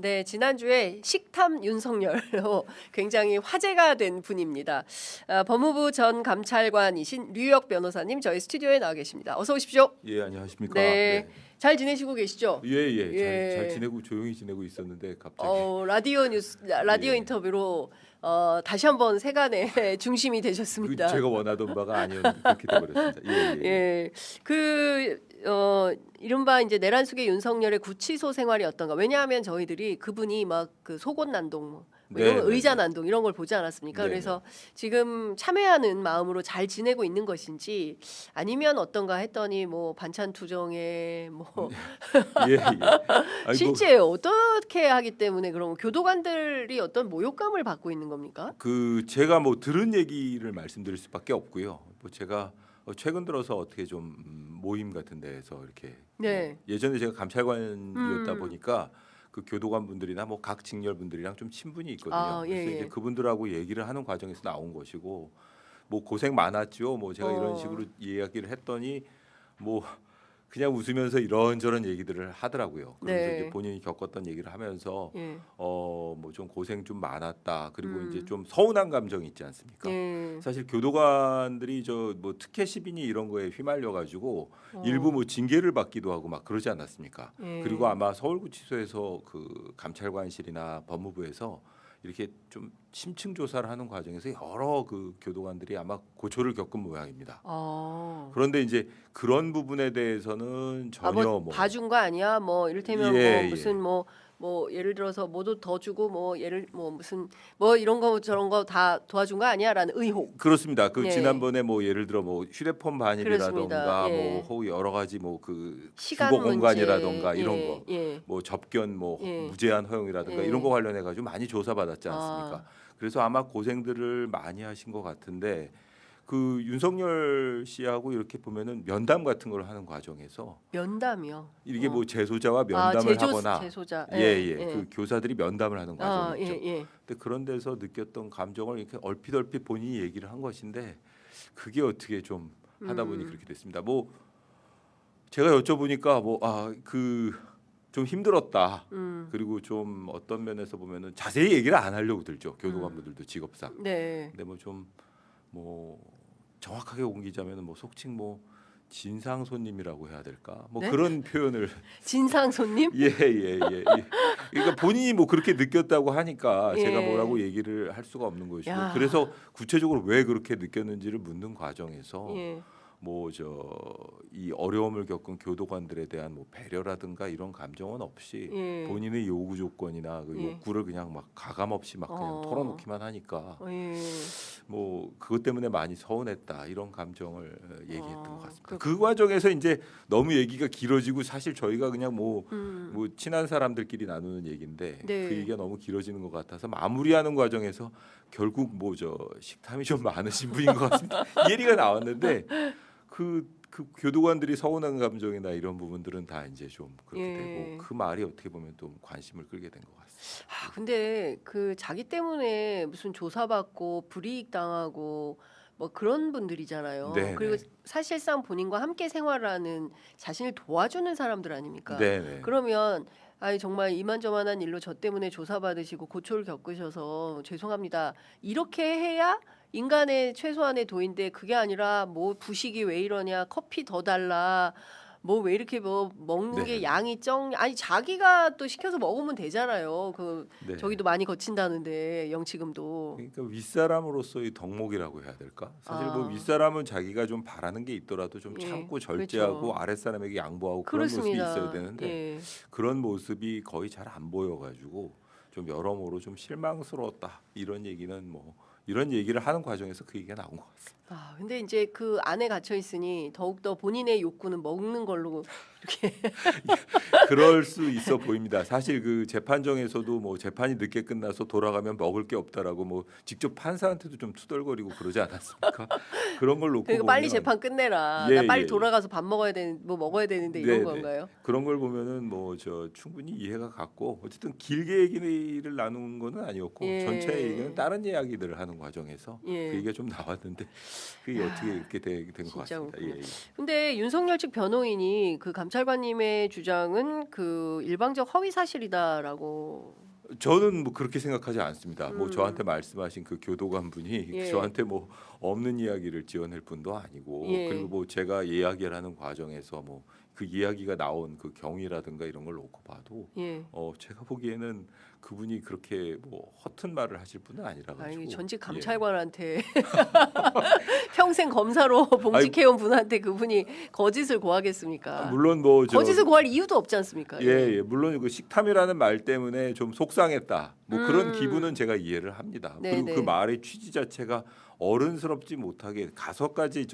네, 지난주에 식탐 윤석열로 굉장히 화제가 된 분입니다. 법무부 전 감찰관이신 류혁 변호사님 저희 스튜디오에 나와 계십니다. 어서 오십시오. 예, 안녕하십니까. 네, 네. 잘 지내시고 계시죠? 예. 잘 지내고 조용히 지내고 있었는데 갑자기 라디오 예. 인터뷰로 다시 한번 세간의 중심이 되셨습니다. 제가 원하던 바가 아니었는데 그렇게 돼버렸습니다. 예. 이른바 이제 내란 속의 윤석열의 구치소 생활이 어떤가? 왜냐하면 저희들이 그분이 막 그 속옷 난동, 이런 의자 난동 이런 걸 보지 않았습니까? 네네. 그래서 지금 참회하는 마음으로 잘 지내고 있는 것인지 아니면 어떤가 했더니 뭐 반찬 투정에 뭐 예. 아이고, 실제 어떻게 하기 때문에 그런 교도관들이 어떤 모욕감을 받고 있는 겁니까? 제가 뭐 들은 얘기를 말씀드릴 수밖에 없고요. 뭐 제가 최근 들어서 어떻게 좀 모임 같은 데에서 이렇게 네. 예전에 제가 감찰관이었다 보니까 그 교도관 분들이나 뭐 각 직렬 분들이랑 좀 친분이 있거든요. 그래서 이제 그분들하고 얘기를 하는 과정에서 나온 것이고 뭐 고생 많았죠. 뭐 제가 이런 식으로 이야기를 했더니 뭐 그냥 웃으면서 이런저런 얘기들을 하더라고요. 그래서 이제 본인이 겪었던 얘기를 하면서 뭐 좀 고생 좀 많았다. 그리고 이제 좀 서운한 감정이 있지 않습니까? 사실 교도관들이 저 뭐 특혜 시비니 이런 거에 휘말려 가지고 일부 뭐 징계를 받기도 하고 막 그러지 않았습니까? 그리고 아마 서울구치소에서 그 감찰관실이나 법무부에서 이렇게 좀 심층 조사를 하는 과정에서 여러 그 교도관들이 아마 고초를 겪은 모양입니다. 그런데 이제 그런 부분에 대해서는 전혀 뭐 봐준 거 아니야? 뭐 이를테면 예, 뭐 무슨 뭐 예를 들어서 뭐도 더 주고 뭐 무슨 뭐 이런 거 저런 거 다 도와준 거 아니야라는 의혹. 그렇습니다. 그 예. 지난번에 뭐 예를 들어 뭐 휴대폰 반입이라던가 예. 뭐 혹은 여러 가지 뭐 그 시간 주거 공간이라던가 문제. 이런 거, 뭐 접견 뭐 무제한 허용이라든가 이런 거 관련해 가지고 많이 조사받았지 않습니까? 그래서 아마 고생들을 많이 하신 것 같은데 그 윤석열 씨하고 이렇게 보면은 면담 같은 걸 하는 과정에서 면담이요. 이게 뭐 재소자와 면담을 하거나 재소자. 그 교사들이 면담을 하는 과정이 있죠. 예. 근데 그런 데서 느꼈던 감정을 이렇게 얼핏 본인이 얘기를 한 것인데 그게 어떻게 좀 하다 보니 그렇게 됐습니다. 뭐 제가 여쭤보니까 뭐 좀 힘들었다. 그리고 좀 어떤 면에서 보면은 자세히 얘기를 안 하려고 들죠. 교도관분들도 직업상. 네. 근데 뭐 정확하게 옮기자면은 뭐 속칭 뭐 진상 손님이라고 해야 될까? 뭐 네? 그런 표현을 진상 손님? 예. 그러니까 본인이 뭐 그렇게 느꼈다고 하니까 제가 뭐라고 얘기를 할 수가 없는 것이고 그래서 구체적으로 왜 그렇게 느꼈는지를 묻는 과정에서 뭐 이 어려움을 겪은 교도관들에 대한 뭐 배려라든가 이런 감정은 없이 본인의 요구 조건이나 그 욕구를 그냥 막 가감 없이 막 그냥 털어놓기만 하니까 뭐 그것 때문에 많이 서운했다 이런 감정을 얘기했던 것 같습니다. 그 과정에서 이제 너무 얘기가 길어지고 사실 저희가 그냥 뭐 친한 사람들끼리 나누는 얘기인데 그 얘기가 너무 길어지는 것 같아서 마무리하는 과정에서 결국 뭐 식탐이 좀 많으신 분인 것 같습니다. 이 얘기가 나왔는데 그 교도관들이 서운한 감정이나 이런 부분들은 다 이제 좀 그렇게 되고 그 말이 어떻게 보면 또 관심을 끌게 된 것 같습니다. 근데 그 자기 때문에 무슨 조사받고 불이익 당하고 뭐 그런 분들이잖아요. 네네. 그리고 사실상 본인과 함께 생활하는 자신을 도와주는 사람들 아닙니까? 네네. 그러면 정말 이만저만한 일로 저 때문에 조사받으시고 고초를 겪으셔서 죄송합니다. 이렇게 해야 인간의 최소한의 도인데 그게 아니라 뭐 부식이 왜 이러냐, 커피 더 달라, 뭐 왜 이렇게 뭐 먹는 게 양이 자기가 또 시켜서 먹으면 되잖아요. 저기도 많이 거친다는데 영치금도. 그러니까 윗사람으로서의 덕목이라고 해야 될까? 사실 뭐 윗사람은 자기가 좀 바라는 게 있더라도 좀 참고 절제하고 그렇죠. 아랫사람에게 양보하고 그런 모습이 있어야 되는데 그런 모습이 거의 잘 안 보여가지고 좀 여러모로 좀 실망스러웠다 이런 얘기는 뭐 이런 얘기를 하는 과정에서 그 얘기가 나온 것 같습니다. 근데 이제 그 안에 갇혀 있으니 더욱더 본인의 욕구는 먹는 걸로 이렇게 그럴 수 있어 보입니다. 사실 그 재판정에서도 뭐 재판이 늦게 끝나서 돌아가면 먹을 게 없다라고 뭐 직접 판사한테도 좀 투덜거리고 그러지 않았습니까? 그런 걸 놓고 보면 빨리 재판 끝내라. 나 빨리 돌아가서 밥 먹어야 먹어야 되는데 이런 건가요? 그런 걸 보면은 뭐 충분히 이해가 갔고 어쨌든 길게 얘기를 나눈 거는 아니었고 전체 얘기는 다른 이야기들을 하는 과정에서 그 얘기가 좀 나왔는데 그게 어떻게 이렇게 된 것 같습니다. 근데 윤석열 측 변호인이 그 감찰관님의 주장은 그 일방적 허위 사실이다라고. 저는 뭐 그렇게 생각하지 않습니다. 뭐 저한테 말씀하신 그 교도관 분이 예. 저한테 뭐 없는 이야기를 지어낼 분도 아니고 예. 그리고 뭐 제가 이야기를 하는 과정에서 뭐 그 이야기가 나온 그 경위라든가 이런 걸 놓고 봐도 예. 제가 보기에는 그분이 그렇게 뭐 허튼 말을 하실 분은 아니라 가지고. 아니, 전직 감찰관한테 평생 검사로 봉직해온 분한테 그분이 거짓을 고하겠습니까? 물론 뭐 거짓을 고할 이유도 없지 않습니까? 예, 물론 그 식탐이라는 말 때문에 좀 속상했다. 뭐 그런 기분은 제가 이해를 합니다. 네네. 그리고 그 말의 취지 자체가 어른스럽지 못하게 가서까지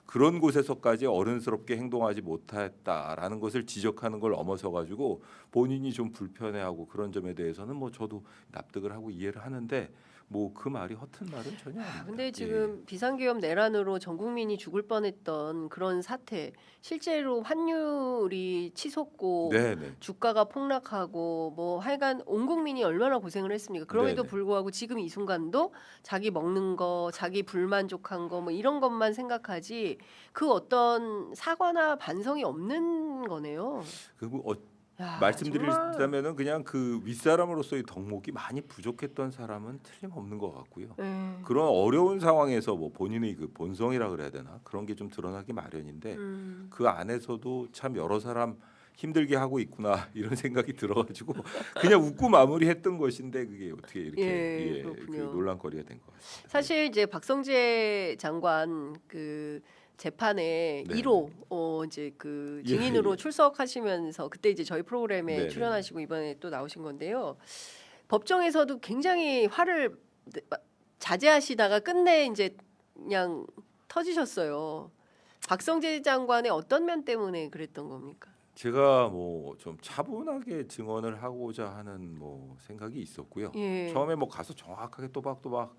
그런 곳에서까지 어른스럽게 행동하지 못했다라는 것을 지적하는 걸 넘어서 가지고 본인이 좀 불편해하고 그런 점에 대해서는 뭐 저도 납득을 하고 이해를 하는데 뭐 그 말이 허튼 말은 전혀 아닙니다. 근데 지금 비상계엄 내란으로 전 국민이 죽을 뻔했던 그런 사태, 실제로 환율이 치솟고 네네. 주가가 폭락하고 뭐 하여간 온 국민이 얼마나 고생을 했습니까? 그럼에도 네네. 불구하고 지금 이 순간도 자기 먹는 거, 자기 불만족한 거 뭐 이런 것만 생각하지 그 어떤 사과나 반성이 없는 거네요. 그리고 야, 정말. 말씀드리자면은 그냥 그 윗사람으로서의 덕목이 많이 부족했던 사람은 틀림없는 것 같고요. 그런 어려운 상황에서 뭐 본인의 그 본성이라 그래야 되나 그런 게 좀 드러나기 마련인데 그 안에서도 참 여러 사람 힘들게 하고 있구나 이런 생각이 들어가지고 그냥 웃고 마무리했던 것인데 그게 어떻게 이렇게 그 논란거리가 된 것 같습니다. 사실 이제 박성재 장관 그 재판에 네. 1호 이제 그 증인으로 출석하시면서 그때 이제 저희 프로그램에 네. 출연하시고 이번에 또 나오신 건데요. 법정에서도 굉장히 화를 자제하시다가 끝내 이제 그냥 터지셨어요. 박성재 장관의 어떤 면 때문에 그랬던 겁니까? 제가 뭐 좀 차분하게 증언을 하고자 하는 뭐 생각이 있었고요. 예. 처음에 뭐 가서 정확하게 또박또박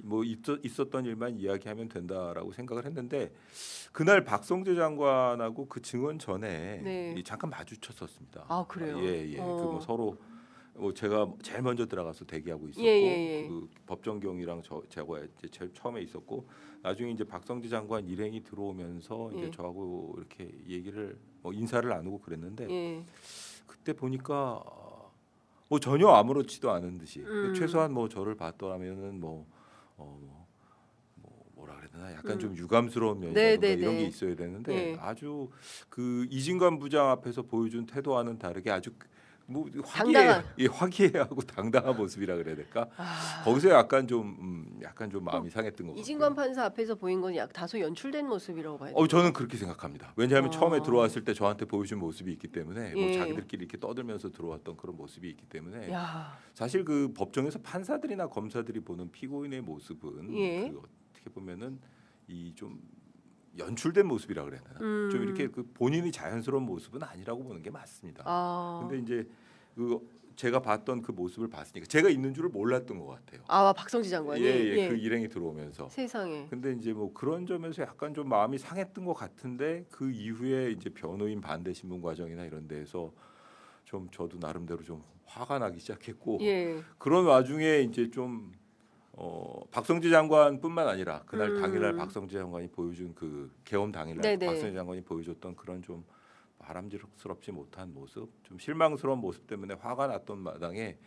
뭐 있었던 일만 이야기하면 된다라고 생각을 했는데 그날 박성재 장관하고 그 증언 전에 네. 잠깐 마주쳤었습니다. 아, 그래요? 예. 그 뭐 서로 뭐 제가 제일 먼저 들어가서 대기하고 있었고 예. 그 법정경이랑 제가 이제 제일 처음에 있었고 나중에 이제 박성재 장관 일행이 들어오면서 이제 저하고 이렇게 얘기를 뭐 인사를 나누고 그랬는데 그때 보니까 뭐 전혀 아무렇지도 않은 듯이 최소한 뭐 저를 봤더라면은 뭐라 그래야 되나 약간 좀 유감스러운 면이라든가 이런 게 있어야 되는데 아주 그 이진관 부장 앞에서 보여준 태도와는 다르게 아주 뭐 화기애애하고 당당한 모습이라 그래야 될까? 거기서 약간 좀 마음이 상했던 것 같아요. 이진관 판사 앞에서 보인 건 다소 연출된 모습이라고 봐야 돼요. 저는 그렇게 생각합니다. 왜냐하면 처음에 들어왔을 때 저한테 보여준 모습이 있기 때문에 뭐 자기들끼리 이렇게 떠들면서 들어왔던 그런 모습이 있기 때문에 사실 그 법정에서 판사들이나 검사들이 보는 피고인의 모습은 그 어떻게 보면은 이 좀 연출된 모습이라 그래야 되나? 좀 이렇게 그 본인이 자연스러운 모습은 아니라고 보는 게 맞습니다. 근데 이제 그 제가 봤던 그 모습을 봤으니까 제가 있는 줄을 몰랐던 것 같아요. 박성재 장관이 그 일행이 들어오면서 세상에. 근데 이제 뭐 그런 점에서 약간 좀 마음이 상했던 것 같은데 그 이후에 이제 변호인 반대 신문 과정이나 이런 데에서 좀 저도 나름대로 좀 화가 나기 시작했고 그런 와중에 이제 좀 박성재 장관뿐만 아니라 그날 당일날 박성재 장관이 보여준 그 계엄 당일날 박성재 장관이 보여줬던 그런 좀 바람직스럽지 못한 모습, 좀 실망스러운 모습 때문에 화가 났던 마당에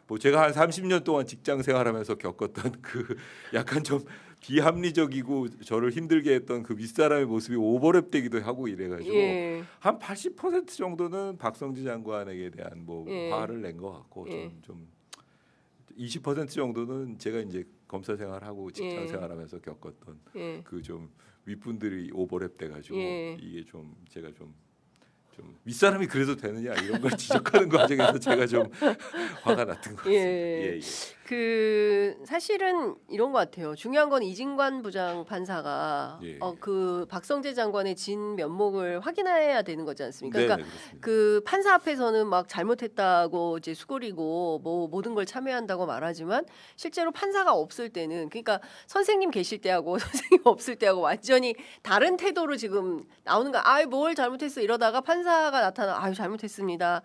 뭐 제가 한 30년 동안 직장 생활하면서 겪었던 그 약간 좀 비합리적이고 저를 힘들게 했던 그 윗사람의 모습이 오버랩되기도 하고 이래가지고 한 80% 정도는 박성재 장관에게 대한 뭐 화를 낸 것 같고 좀 20% 정도는 제가 이제 검사 생활하고 직장 생활하면서 겪었던 그 좀 윗분들이 오버랩 돼가지고 이게 좀 제가 좀 윗사람이 그래도 되느냐 이런 걸 지적하는 과정에서 제가 좀 화가 났던 것 같습니다. 그 사실은 이런 것 같아요. 중요한 건 이진관 부장 판사가 그 박성재 장관의 진 면목을 확인해야 되는 거지 않습니까? 그러니까 그 판사 앞에서는 막 잘못했다고 이제 수그리고 뭐 모든 걸 참여한다고 말하지만 실제로 판사가 없을 때는 그러니까 선생님 계실 때하고 선생님 없을 때하고 완전히 다른 태도로 지금 나오는 거야. 뭘 잘못했어 이러다가 판사가 나타나 잘못했습니다.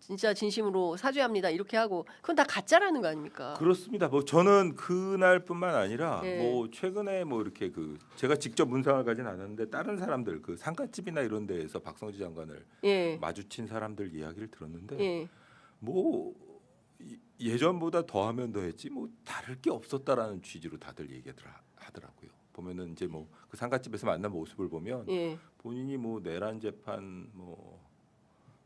진짜 진심으로 사죄합니다 이렇게 하고 그건 다 가짜라는 거 아닙니까? 그렇습니다. 뭐 저는 그날뿐만 아니라 예. 뭐 최근에 뭐 이렇게 그 제가 직접 문상을 가진 않았는데 다른 사람들 그 상가집이나 이런 데에서 박성지 장관을 예. 마주친 사람들 이야기를 들었는데 예. 뭐 예전보다 더하면 더했지 뭐 다를 게 없었다라는 취지로 다들 얘기들 하더라고요. 보면은 이제 뭐 그 상가집에서 만난 모습을 보면 예. 본인이 뭐 내란 재판 뭐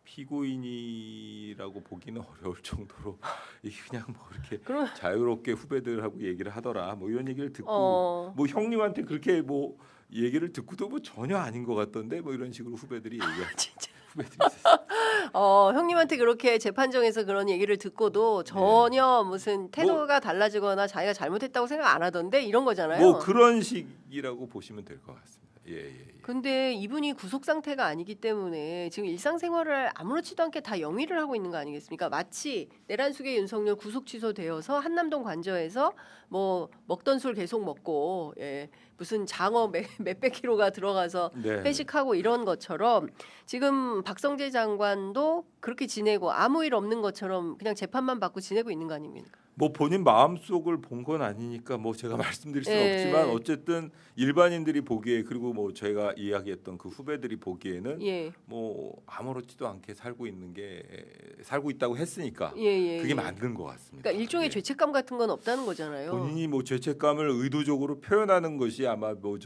피고인이라고 보기는 어려울 정도로 이게 그냥 뭐 이렇게 그럼 자유롭게 후배들하고 얘기를 하더라 뭐 이런 얘기를 듣고 어. 뭐 형님한테 그렇게 뭐 얘기를 듣고도 뭐 전혀 아닌 것 같던데 뭐 이런 식으로 후배들이 얘기하죠. 진짜. 후배들이 있었어요. 형님한테 그렇게 재판정에서 그런 얘기를 듣고도 전혀 무슨 태도가 달라지거나 자기가 잘못했다고 생각 안 하던데 이런 거잖아요. 뭐 그런 식이라고 보시면 될 것 같습니다. 예. 근데 이분이 구속 상태가 아니기 때문에 지금 일상생활을 아무렇지도 않게 다 영위를 하고 있는 거 아니겠습니까? 마치 내란숙의 윤석열 구속 취소되어서 한남동 관저에서 뭐 먹던 술 계속 먹고 무슨 장어 몇백 킬로가 들어가서 네. 회식하고 이런 것처럼 지금 박성재 장관도 그렇게 지내고 아무 일 없는 것처럼 그냥 재판만 받고 지내고 있는 거 아닙니까? 뭐 본인 마음속을 본 건 아니니까 뭐 제가 말씀드릴 수는 예. 없지만 어쨌든 일반인들이 보기에 그리고 뭐 제가 이야기했던 그 후배들이 보기에는 예. 뭐 아무렇지도 않게 살고 있다고 했으니까 예. 그게 맞는 것 같습니다. 그러니까 일종의 예. 죄책감 같은 건 없다는 거잖아요. 본인이 뭐 죄책감을 의도적으로 표현하는 것이 아마 뭐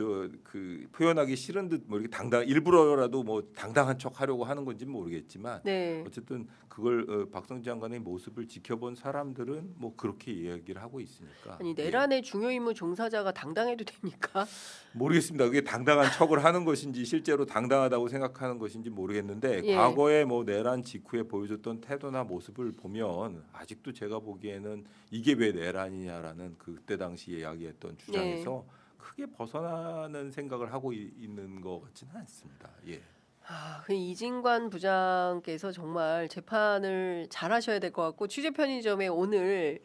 그 표현하기 싫은 듯 뭐 이렇게 일부러라도 뭐 당당한 척 하려고 하는 건지 는 모르겠지만 네. 어쨌든 그걸 박성재 장관의 모습을 지켜본 사람들은 뭐 그렇게 이야기를 하고 있으니까 아니 내란의 중요 임무 종사자가 당당해도 됩니까? 모르겠습니다. 그게 당당한 척을 하는 것인지 실제로 당당하다고 생각하는 것인지 모르겠는데 예. 과거에 뭐 내란 직후에 보여줬던 태도나 모습을 보면 아직도 제가 보기에는 이게 왜 내란이냐라는 그때 당시 이야기했던 주장에서 크게 벗어나는 생각을 하고 있는 것 같지는 않습니다. 예. 그 이진관 부장께서 정말 재판을 잘하셔야 될 것 같고 취재 편의점에 오늘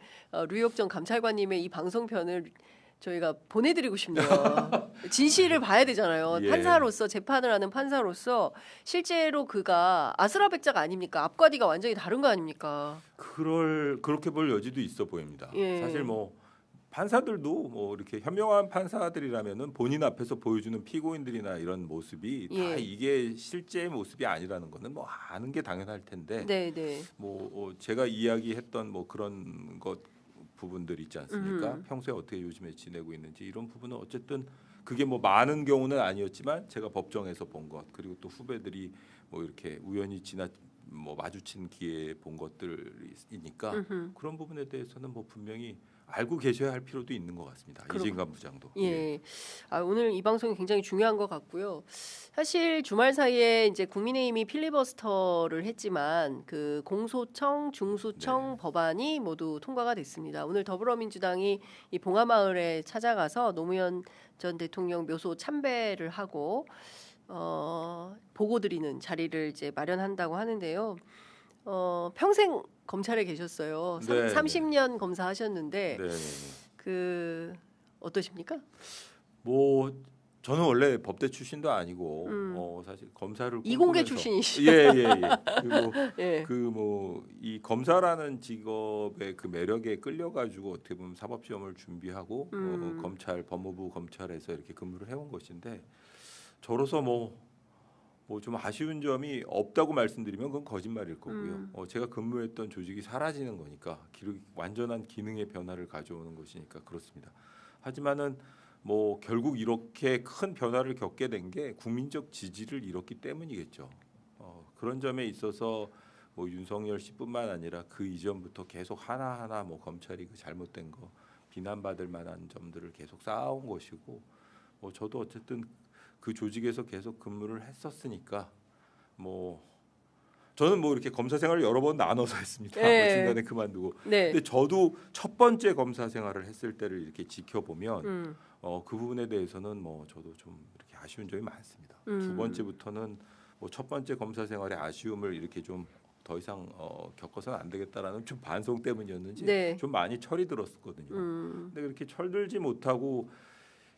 류혁정 감찰관님의 이 방송편을 저희가 보내드리고 싶네요. 진실을 봐야 되잖아요. 예. 판사로서 재판을 하는 판사로서 실제로 그가 아스라백자가 아닙니까? 앞과 뒤가 완전히 다른 거 아닙니까? 그렇게 볼 여지도 있어 보입니다. 예. 사실 뭐 판사들도 뭐 이렇게 현명한 판사들이라면은 본인 앞에서 보여주는 피고인들이나 이런 모습이 다 예. 이게 실제 모습이 아니라는 거는 뭐 아는 게 당연할 텐데 네. 뭐 제가 이야기했던 뭐 그런 것 부분들 있지 않습니까? 평소에 어떻게 요즘에 지내고 있는지 이런 부분은 어쨌든 그게 뭐 많은 경우는 아니었지만 제가 법정에서 본 것 그리고 또 후배들이 뭐 이렇게 우연히 뭐 마주친 기회에 본 것들이니까 그런 부분에 대해서는 뭐 분명히 알고 계셔야 할 필요도 있는 것 같습니다. 이진관 부장도. 예. 오늘 이 방송이 굉장히 중요한 것 같고요. 사실 주말 사이에 이제 국민의힘이 필리버스터를 했지만 그 공소청, 중수청 법안이 모두 통과가 됐습니다. 오늘 더불어민주당이 이 봉하마을에 찾아가서 노무현 전 대통령 묘소 참배를 하고 보고 드리는 자리를 이제 마련한다고 하는데요. 평생 검찰에 계셨어요. 30년 검사하셨는데 그 어떠십니까? 뭐 저는 원래 법대 출신도 아니고 사실 검사를 이공계 출신이시죠. 예. 그리고 예. 그 뭐 이 검사라는 직업의 그 매력에 끌려가지고 어떻게 보면 사법 시험을 준비하고 검찰 법무부 검찰에서 이렇게 근무를 해온 것인데 저로서 뭐 좀 아쉬운 점이 없다고 말씀드리면 그건 거짓말일 거고요. 제가 근무했던 조직이 사라지는 거니까 완전한 기능의 변화를 가져오는 것이니까 그렇습니다. 하지만은 뭐 결국 이렇게 큰 변화를 겪게 된 게 국민적 지지를 잃었기 때문이겠죠. 그런 점에 있어서 뭐 윤석열 씨뿐만 아니라 그 이전부터 계속 하나하나 뭐 검찰이 그 잘못된 거 비난받을 만한 점들을 계속 쌓아온 것이고 뭐 저도 어쨌든 그 조직에서 계속 근무를 했었으니까 뭐 저는 뭐 이렇게 검사 생활을 여러 번 나눠서 했습니다. 중간에 그만두고. 근데 저도 첫 번째 검사 생활을 했을 때를 이렇게 지켜보면 그 부분에 대해서는 뭐 저도 좀 이렇게 아쉬운 점이 많습니다. 두 번째부터는 뭐 첫 번째 검사 생활의 아쉬움을 이렇게 좀 더 이상 겪어서는 안 되겠다라는 좀 반성 때문이었는지 좀 많이 철이 들었거든요. 근데 그렇게 철들지 못하고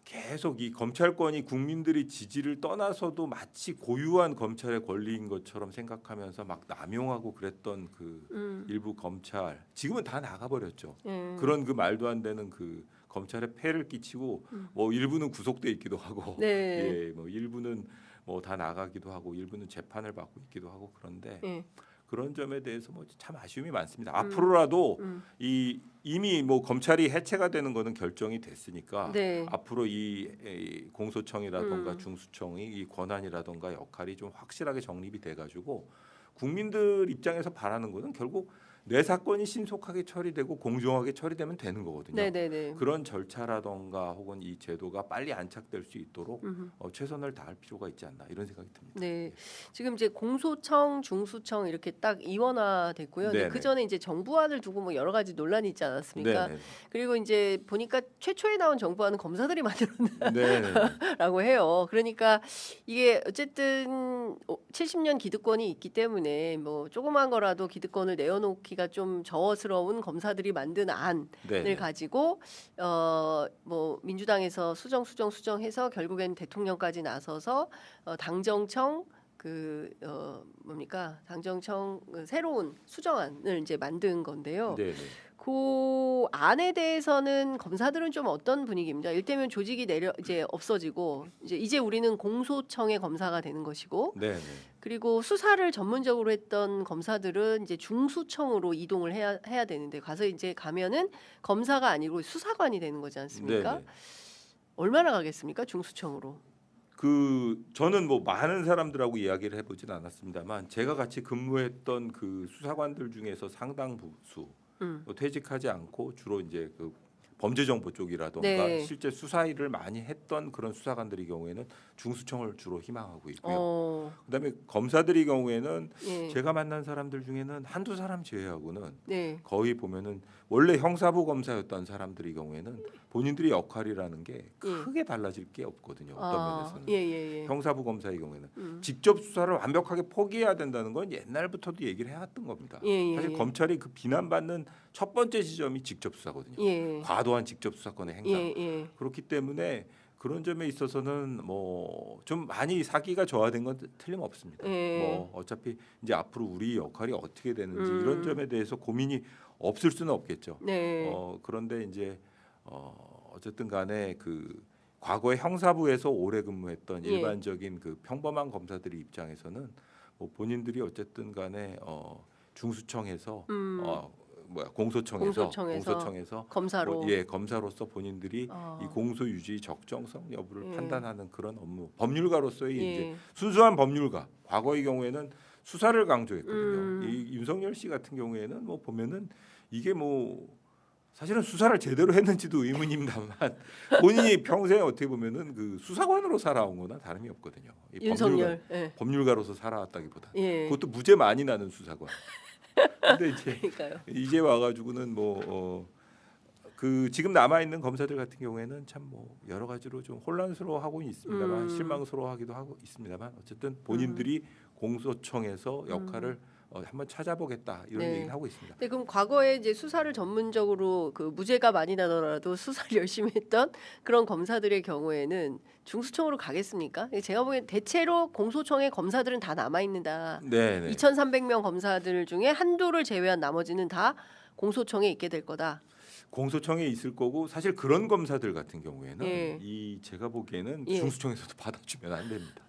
계속 이 검찰권이 국민들이 지지를 떠나서도 마치 고유한 검찰의 권리인 것처럼 생각하면서 막 남용하고 그랬던 그 일부 검찰 지금은 다 나가버렸죠. 그런 그 말도 안 되는 그 검찰에 폐를 끼치고 뭐 일부는 구속돼 있기도 하고 네. 예, 뭐 일부는 뭐 다 나가기도 하고 일부는 재판을 받고 있기도 하고 그런데 그런 점에 대해서 뭐 참 아쉬움이 많습니다. 앞으로라도 이미 뭐 검찰이 해체가 되는 거는 결정이 됐으니까 네. 앞으로 이 공소청이라던가 중수청이 이 권한이라던가 역할이 좀 확실하게 정립이 돼가지고 국민들 입장에서 바라는 거는 결국 내 사건이 신속하게 처리되고 공정하게 처리되면 되는 거거든요. 네네네. 그런 절차라던가 혹은 이 제도가 빨리 안착될 수 있도록 최선을 다할 필요가 있지 않나 이런 생각이 듭니다. 네, 지금 이제 공소청, 중수청 이렇게 딱 이원화됐고요. 그 전에 이제 정부안을 두고 뭐 여러 가지 논란이 있지 않았습니까? 네네. 그리고 이제 보니까 최초에 나온 정부안은 검사들이 만들었다라고 해요. 그러니까 이게 어쨌든 70년 기득권이 있기 때문에 뭐 조그만 거라도 기득권을 내어놓기가 좀 저어스러운 검사들이 만든 안을 가지고 뭐 민주당에서 수정해서 결국엔 대통령까지 나서서 당정청 당정청 새로운 수정안을 이제 만든 건데요. 그 안에 대해서는 검사들은 좀 어떤 분위기입니다. 일테면 조직이 이제 없어지고 이제 우리는 공소청의 검사가 되는 것이고, 그리고 수사를 전문적으로 했던 검사들은 이제 중수청으로 이동을 해야 되는데 가서 이제 가면은 검사가 아니고 수사관이 되는 거지 않습니까? 얼마나 가겠습니까, 중수청으로? 저는 뭐 많은 사람들하고 이야기를 해보진 않았습니다만 제가 같이 근무했던 그 수사관들 중에서 상당 부수 퇴직하지 않고 주로 이제 그 범죄정보 쪽이라던가 실제 수사 일을 많이 했던 그런 수사관들의 경우에는 중수청을 주로 희망하고 있고요. 그다음에 검사들의 경우에는 제가 만난 사람들 중에는 한두 사람 제외하고는 거의 보면은 원래 형사부 검사였던 사람들의 경우에는 본인들의 역할이라는 게 크게 달라질 게 없거든요. 어떤 면에서는 형사부 검사의 경우에는 직접 수사를 완벽하게 포기해야 된다는 건 옛날부터도 얘기를 해왔던 겁니다. 사실 검찰이 그 비난받는 첫 번째 지점이 직접 수사거든요. 과도한 직접 수사권의 행사. 그렇기 때문에 그런 점에 있어서는 뭐 좀 많이 사기가 저하된 건 틀림없습니다. 뭐 어차피 이제 앞으로 우리 역할이 어떻게 되는지 이런 점에 대해서 고민이 없을 수는 없겠죠. 그런데 이제 어쨌든 간에 그 과거에 형사부에서 오래 근무했던 일반적인 그 평범한 검사들의 입장에서는 뭐 본인들이 어쨌든 간에 중수청에서 공소청에서 검사로 검사로서 본인들이 이 공소 유지 적정성 여부를 판단하는 그런 업무, 법률가로서의 이제 순수한 법률가. 과거의 경우에는 수사를 강조했거든요. 이 윤석열 씨 같은 경우에는 뭐 보면은 이게 뭐 사실은 수사를 제대로 했는지도 의문입니다만 본인이 평생 어떻게 보면은 그 수사관으로 살아온거나 다름이 없거든요. 이 윤석열 법률가로서 살아왔다기보다 그것도 무죄 많이 나는 수사관. 근데 이제 와가지고는 그 지금 남아 있는 검사들 같은 경우에는 참 뭐 여러 가지로 좀 혼란스러워하고 있습니다만 실망스러워하기도 하고 있습니다만 어쨌든 본인들이 공소청에서 역할을 한번 찾아보겠다 이런 얘기를 하고 있습니다. 네, 그럼 과거에 이제 수사를 전문적으로 그 무죄가 많이 나더라도 수사를 열심히 했던 그런 검사들의 경우에는 중수청으로 가겠습니까? 제가 보기엔 대체로 공소청의 검사들은 다 남아 있는다. 2,300명 검사들 중에 한두를 제외한 나머지는 다 공소청에 있게 될 거다. 공소청에 있을 거고 사실 그런 검사들 같은 경우에는 제가 보기에는 중수청에서도 받아주면 안 됩니다.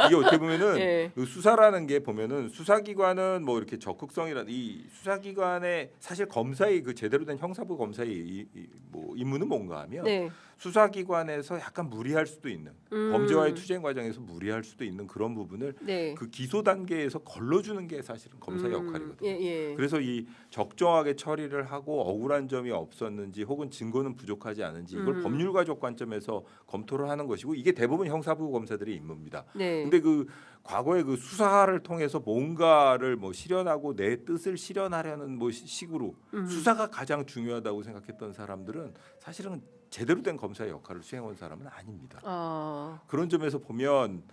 이게 어떻게 보면은 그 수사라는 게 보면은 수사기관은 뭐 이렇게 적극성이라 이 수사기관의 사실 검사의 그 제대로 된 형사부 검사의 뭐 임무는 뭔가 하면 수사기관에서 약간 무리할 수도 있는 범죄와의 투쟁 과정에서 무리할 수도 있는 그런 부분을 그 기소 단계에서 걸러주는 게 사실은 검사의 역할이거든요. 그래서 이 적정하게 처리를 하고 억울한 점이 없었는지 혹은 증거는 부족하지 않은지 이걸 법률가적 관점에서 검토를 하는 것이고 이게 대부분 형사부 검사들의 임무입니다. 근데 그 과거에 그 수사를 통해서 뭔가를 뭐 실현하고 내 뜻을 실현하려는 뭐 식으로 수사가 가장 중요하다고 생각했던 사람들은 사실은 제대로 된 검사의 역할을 수행한 사람은 아닙니다. 그런 점에서 보면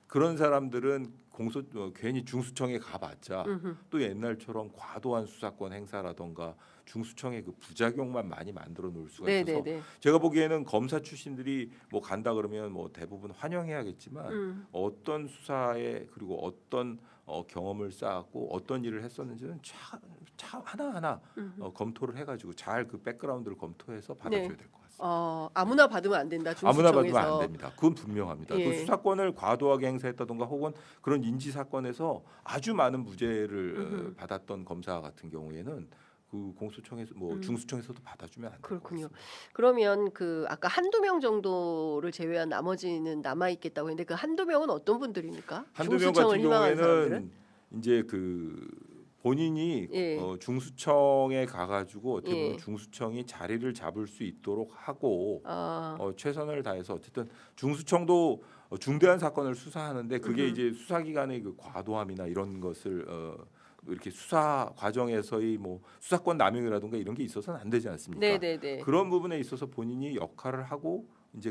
그런 사람들은 괜히 중수청에 가봤자 또 옛날처럼 과도한 수사권 행사라던가 중수청의 그 부작용만 많이 만들어 놓을 수가 있어서 제가 보기에는 검사 출신들이 뭐 간다 그러면 뭐 대부분 환영해야겠지만 어떤 수사에 그리고 어떤 경험을 쌓았고 어떤 일을 했었는지는 차 하나하나 검토를 해가지고 잘 그 백그라운드를 검토해서 받아줘야 될 것 같습니다. 아무나 받으면 안 된다. 아무나 중수청에서. 받으면 안 됩니다. 그건 분명합니다. 그 수사권을 과도하게 행사했다던가 혹은 그런 인지 사건에서 아주 많은 무죄를 받았던 검사 같은 경우에는 그 공소청에서 뭐 중수청에서도 받아주면 안 돼요. 그렇군요. 그러면 그 아까 한두 명 정도를 제외한 나머지는 남아 있겠다고 했는데 그 한두 명은 어떤 분들입니까? 한두 명 같은 경우에는 이제 그 본인이 중수청에 가가지고 어떻게 보면 중수청이 자리를 잡을 수 있도록 하고 최선을 다해서 어쨌든 중수청도 중대한 사건을 수사하는데 그게 이제 수사기관의 그 과도함이나 이런 것을 이렇게 수사 과정에서의 뭐 수사권 남용이라든가 이런 게 있어서는 안 되지 않습니까? 그런 부분에 있어서 본인이 역할을 하고 이제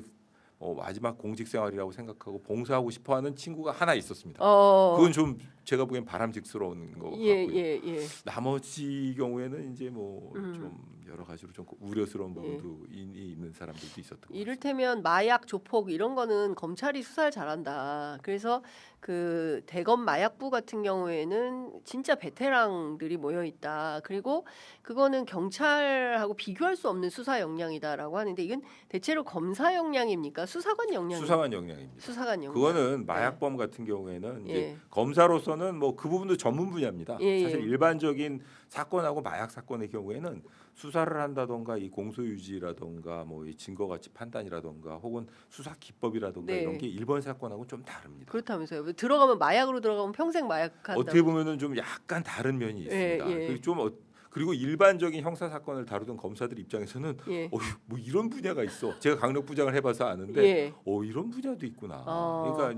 마지막 공직 생활이라고 생각하고 봉사하고 싶어하는 친구가 하나 있었습니다. 그건 좀 제가 보기엔 바람직스러운 것 같고요. 나머지 경우에는 이제 뭐 좀 여러 가지로 좀 우려스러운 부분도 있는 사람들도 있었던 것 같습니다. 이를테면 마약 조폭 이런 거는 검찰이 수사를 잘한다. 그래서 그 대검 마약부 같은 경우에는 진짜 베테랑들이 모여 있다. 그리고 그거는 경찰하고 비교할 수 없는 수사 역량이다라고 하는데 이건 대체로 검사 역량입니까? 수사관 역량입니까? 수사관 역량입니다. 수사관 역량. 그거는 마약범 같은 경우에는 이제 검사로서는 뭐 그 부분도 전문 분야입니다. 사실 일반적인 사건하고 마약 사건의 경우에는 수사를 한다던가 이 공소 유지라던가 뭐 이 증거 가치 판단이라던가 혹은 수사 기법이라던가 이런 게 일본 사건하고 좀 다릅니다. 그렇다면서요. 들어가면 마약으로 들어가면 평생 마약 한다. 어떻게 보면은 좀 약간 다른 면이 있습니다. 그리고 일반적인 형사 사건을 다루던 검사들 입장에서는 뭐 이런 분야가 있어. 제가 강력부장을 해봐서 아는데 이런 분야도 있구나. 그러니까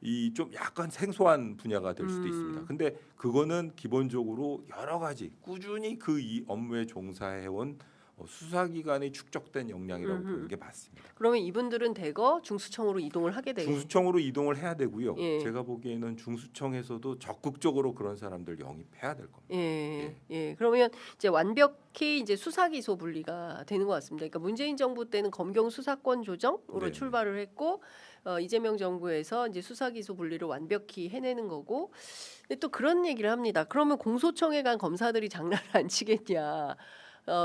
이 좀 약간 생소한 분야가 될 수도 있습니다. 근데 그거는 기본적으로 여러 가지 꾸준히 그 이 업무에 종사해온 수사기관의 축적된 역량이라고 보는 게 맞습니다. 그러면 이분들은 대거 중수청으로 이동을 하게 되요. 중수청으로 이동을 해야 되고요. 제가 보기에는 중수청에서도 적극적으로 그런 사람들 영입해야 될 겁니다. 그러면 이제 완벽히 이제 수사 기소 분리가 되는 것 같습니다. 그러니까 문재인 정부 때는 검경 수사권 조정으로 출발을 했고 이재명 정부에서 이제 수사 기소 분리를 완벽히 해내는 거고. 근데 또 그런 얘기를 합니다. 그러면 공소청에 간 검사들이 장난을 안 치겠냐?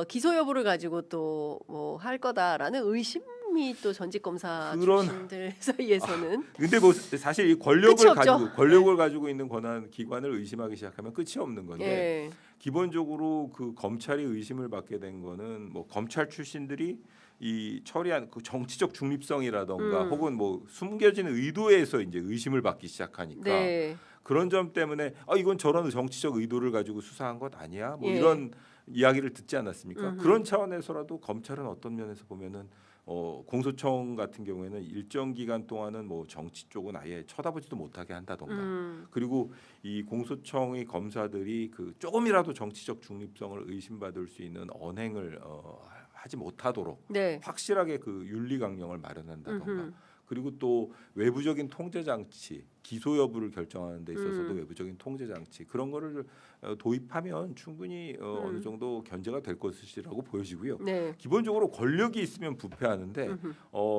기소 여부를 가지고 또 뭐 할 거다라는 의심이 또 전직 검사 출신들 사이에서는. 근데 뭐 사실 이 권력을 가지고 있는 권한 기관을 의심하기 시작하면 끝이 없는 건데 기본적으로 그 검찰이 의심을 받게 된 거는 뭐 검찰 출신들이 이 처리한 그 정치적 중립성이라던가 혹은 뭐 숨겨진 의도에서 이제 의심을 받기 시작하니까 그런 점 때문에 이건 저런 정치적 의도를 가지고 수사한 것 아니야? 뭐 이런 이야기를 듣지 않았습니까? 그런 차원에서라도 검찰은 어떤 면에서 보면은 공소청 같은 경우에는 일정 기간 동안은 뭐 정치 쪽은 아예 쳐다보지도 못하게 한다던가 그리고 이 공소청의 검사들이 그 조금이라도 정치적 중립성을 의심받을 수 있는 언행을 하지 못하도록 확실하게 그 윤리 강령을 마련한다던가 그리고 또 외부적인 통제 장치, 기소 여부를 결정하는 데 있어서도 외부적인 통제 장치 그런 거를 도입하면 충분히 어느 정도 견제가 될 것이라고 보여지고요. 기본적으로 권력이 있으면 부패하는데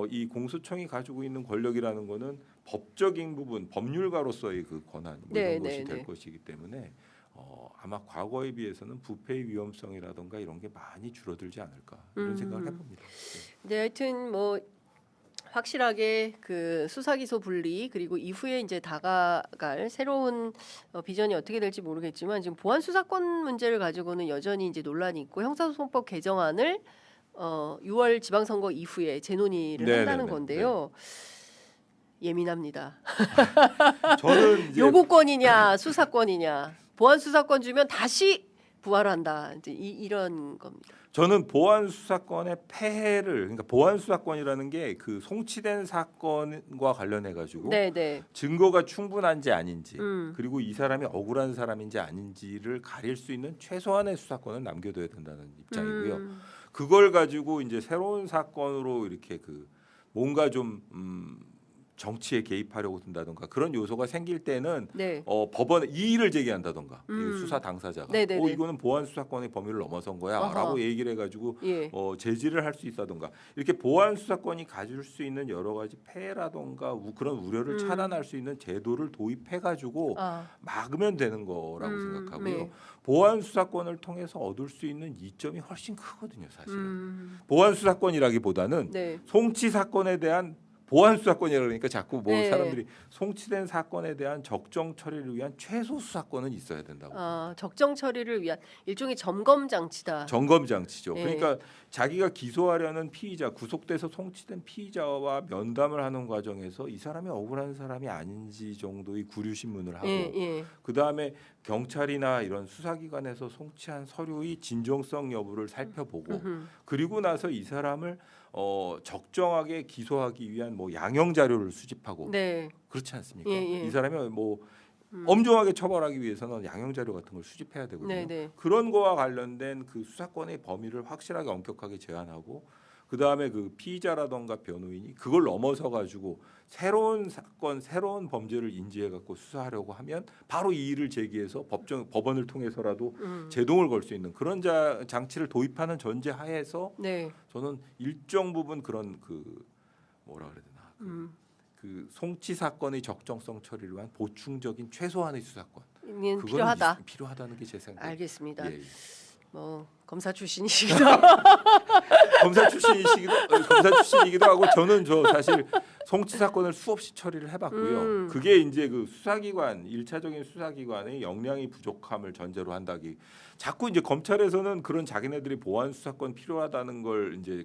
이 공소청이 가지고 있는 권력이라는 거는 법적인 부분, 법률가로서의 그 권한 이런 것이 될 것이기 때문에 아마 과거에 비해서는 부패의 위험성이라든가 이런 게 많이 줄어들지 않을까 이런 생각을 해봅니다. 네, 하여튼 뭐 확실하게 그 수사 기소 분리 그리고 이후에 이제 다가갈 새로운 비전이 어떻게 될지 모르겠지만 지금 보안 수사권 문제를 가지고는 여전히 이제 논란이 있고 형사소송법 개정안을 6월 지방선거 이후에 재논의를 한다는 건데요. 예민합니다. 저는 이제 요구권이냐 수사권이냐 보안 수사권 주면 다시 부활한다 이제 이런 겁니다. 저는 보안 수사권의 폐해를 그러니까 보안 수사권이라는 게 그 송치된 사건과 관련해 가지고 증거가 충분한지 아닌지 그리고 이 사람이 억울한 사람인지 아닌지를 가릴 수 있는 최소한의 수사권을 남겨둬야 된다는 입장이고요. 그걸 가지고 이제 새로운 사건으로 이렇게 그 뭔가 좀 정치에 개입하려고 든다든가 그런 요소가 생길 때는 네. 법원에 이의를 제기한다든가 이 수사 당사자가 네네네. 이거는 보안 수사권의 범위를 넘어선 거야라고 얘기를 해가지고 예. 제지를 할 수 있다든가 이렇게 보안 수사권이 가질 수 있는 여러 가지 폐해라든가 그런 우려를 차단할 수 있는 제도를 도입해가지고 막으면 되는 거라고 생각하고요. 네. 보안 수사권을 통해서 얻을 수 있는 이점이 훨씬 크거든요, 사실은. 보안 수사권이라기보다는 네. 송치 사건에 대한 보안 수사권이라 그러니까 자꾸 뭐 네. 사람들이 송치된 사건에 대한 적정 처리를 위한 최소 수사권은 있어야 된다고. 적정 처리를 위한 일종의 점검 장치다. 점검 장치죠. 네. 그러니까 자기가 기소하려는 피의자, 구속돼서 송치된 피의자와 면담을 하는 과정에서 이 사람이 억울한 사람이 아닌지 정도의 구류 신문을 하고 그 다음에 경찰이나 이런 수사기관에서 송치한 서류의 진정성 여부를 살펴보고 그리고 나서 이 사람을 적정하게 기소하기 위한 뭐 양형 자료를 수집하고 네. 그렇지 않습니까? 이 사람이 뭐 엄중하게 처벌하기 위해서는 양형 자료 같은 걸 수집해야 되거든요. 네네. 그런 거와 관련된 그 수사권의 범위를 확실하게 엄격하게 제한하고 그 다음에 그 피의자라던가 변호인이 그걸 넘어서 가지고 새로운 사건, 새로운 범죄를 인지해 갖고 수사하려고 하면 바로 이의를 제기해서 법원을 통해서라도 제동을 걸 수 있는 그런 장치를 도입하는 전제 하에서 네. 저는 일정 부분 그런 그 뭐라 그래야 되나 그 송치 사건의 적정성 처리를 위한 보충적인 최소한의 수사권은 필요하다는 게 제 생각. 알겠습니다. 예. 뭐 검사 출신이시기도 검사 출신이기도 하고 저는 사실 송치 사건을 수없이 처리를 해봤고요. 그게 이제 그 수사기관 1차적인 수사기관의 역량이 부족함을 전제로 한다기 자꾸 이제 검찰에서는 그런 자기네들이 보안 수사권 필요하다는 걸 이제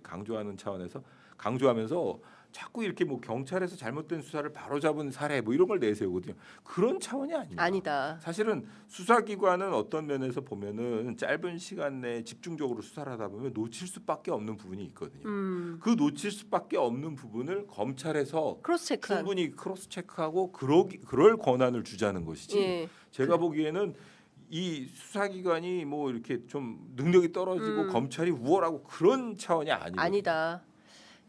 강조하면서 자꾸 이렇게 뭐 경찰에서 잘못된 수사를 바로잡은 사례 뭐 이런 걸 내세우거든요. 그런 차원이 아닙니다. 아니다. 사실은 수사기관은 어떤 면에서 보면은 짧은 시간 내에 집중적으로 수사를 하다 보면 놓칠 수밖에 없는 부분이 있거든요. 그 놓칠 수밖에 없는 부분을 검찰에서 충분히 크로스 체크하고 그럴 권한을 주자는 것이지. 예. 제가 보기에는 이 수사기관이 뭐 이렇게 좀 능력이 떨어지고 검찰이 우월하고 그런 차원이 아니다.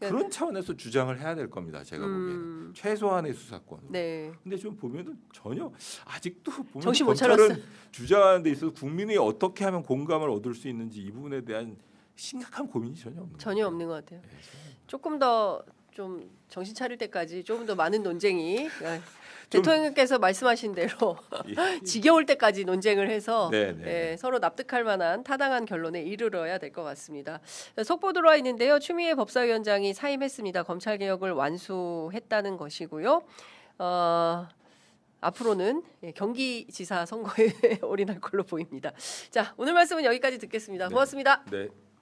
그런 차원에서 주장을 해야 될 겁니다. 제가 보기에는 최소한의 수사권. 네. 근데 좀 보면은 전혀 아직도 보면 정신 못 검찰은 차렸어요. 주장하는 데 있어서 국민이 어떻게 하면 공감을 얻을 수 있는지 이 부분에 대한 심각한 고민이 전혀 없는 것 같아요. 것 같아요. 조금 더 좀 정신 차릴 때까지 조금 더 많은 논쟁이 대통령께서 말씀하신 대로 지겨울 때까지 논쟁을 해서 서로 납득할 만한 타당한 결론에 이르러야 될 것 같습니다. 속보 들어와 있는데요. 추미애 법사위원장이 사임했습니다. 검찰개혁을 완수했다는 것이고요. 앞으로는 경기지사 선거에 올인할 걸로 보입니다. 자, 오늘 말씀은 여기까지 듣겠습니다. 고맙습니다. 네.